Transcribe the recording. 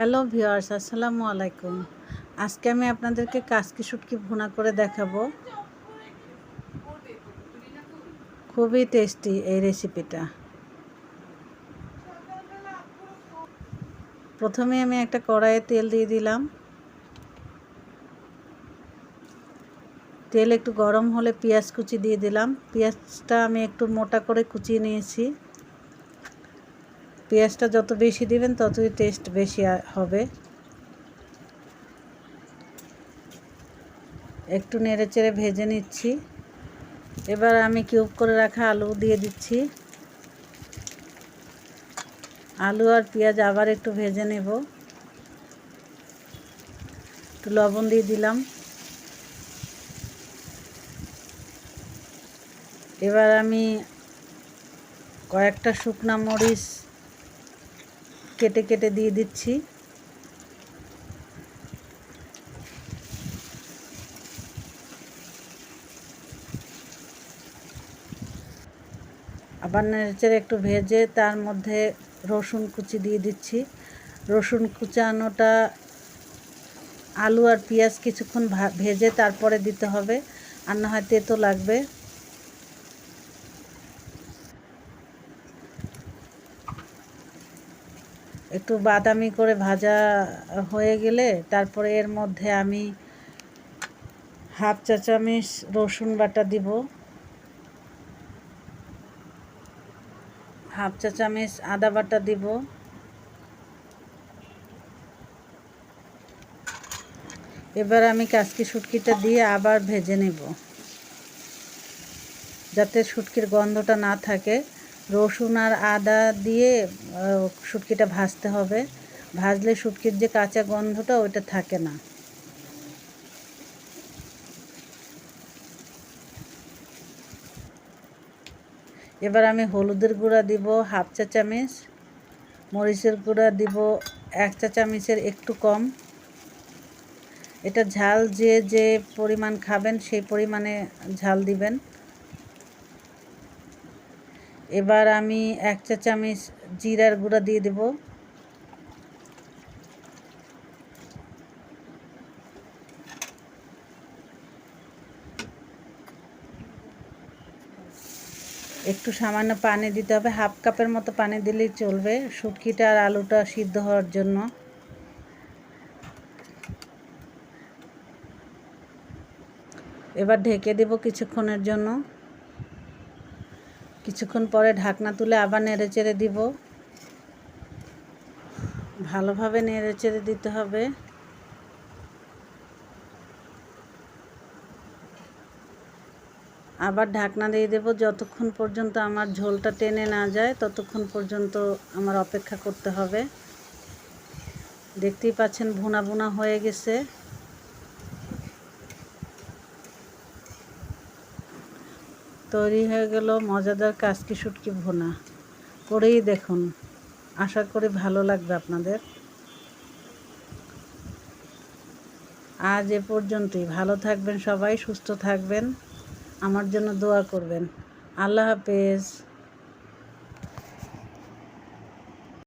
Hello viewers, আসসালামু আলাইকুম। আজকে আমি আপনাদেরকে কাসকি শুটকি ভুনা করে দেখাবো। খুবই টেস্টি এই রেসিপিটা। প্রথমে আমি একটা কড়াইয়ে তেল দিয়ে দিলাম। তেল একটু গরম হলে পেঁয়াজ কুচি দিয়ে দিলাম। পেঁয়াজটা আমি একটু মোটা করে কুচিয়ে নিয়েছি। পেঁয়াজটা যত বেশি দিবেন ততই টেস্ট বেশি হবে। একটু নেড়েচেড়ে ভেজে নিচ্ছি। এবার আমি কিউব করে রাখা আলু দিয়ে দিচ্ছি। আলু আর পেঁয়াজ আবার একটু ভেজে নেব। একটু লবণ দিয়ে দিলাম। এবার আমি কয়েকটা শুকনা মরিচ কেটে কেটে দিয়ে দিচ্ছি। আবার নেড়েচেড়ে একটু ভেজে তার মধ্যে রসুন কুচি দিয়ে দিচ্ছি। রসুন কুচানোটা আলু আর পেঁয়াজ কিছুক্ষণ ভেজে তারপরে দিতে হবে, আর না হয় তেতো লাগবে। একটু বাদামি করে ভাজা হয়ে গেলে তারপরে এর মধ্যে আমি হাফ চা চামচ রসুন বাটা দিব, হাফ চা চামচ আদা বাটা দিব। এবার আমি কাসকি শুটকিটা দিয়ে আবার ভেজে নেব, যাতে শুটকির গন্ধটা না থাকে। রসুন আর আদা দিয়ে শুটকিটা ভাজতে হবে। ভাজলে শুটকির যে কাঁচা গন্ধটা ওইটা থাকে না। এবার আমি হলুদের গুঁড়া দিব হাফ চা চামচ, মরিচের গুঁড়া দিব 1 চা চামচের একটু কম। এটা ঝাল যে যে পরিমাণ খাবেন সেই পরিমাণে ঝাল দিবেন। এবার আমি 1 চা চামচ জিরার গুঁড়া দিয়ে দেব। একটু সামান্য পানি দিতে হবে, হাফ কাপের মতো পানি দিলেই চলবে শুটকিটা আর আলুটা সিদ্ধ হওয়ার জন্য। এবার ঢেকে দেব কিছুক্ষণের জন্য। কিছুক্ষণ পরে ঢাকনা তুলে আবার নেড়েচেড়ে দিব। ভালোভাবে নেড়েচেড়ে দিতে হবে। আবার ঢাকনা দিয়ে দেব যতক্ষণ পর্যন্ত আমার ঝোলটা টেনে না যায়, ততক্ষণ পর্যন্ত আমার অপেক্ষা করতে হবে। দেখতেই পাচ্ছেন ভুনা ভুনা হয়ে গেছে। তৈরি হয়ে গেল মজাদার কাসকি শুটকি ভুনা। করেই দেখুন, আশা করি ভালো লাগবে আপনাদের। আজ এ পর্যন্তই। ভালো থাকবেন সবাই, সুস্থ থাকবেন, আমার জন্য দোয়া করবেন। আল্লাহ হাফেজ।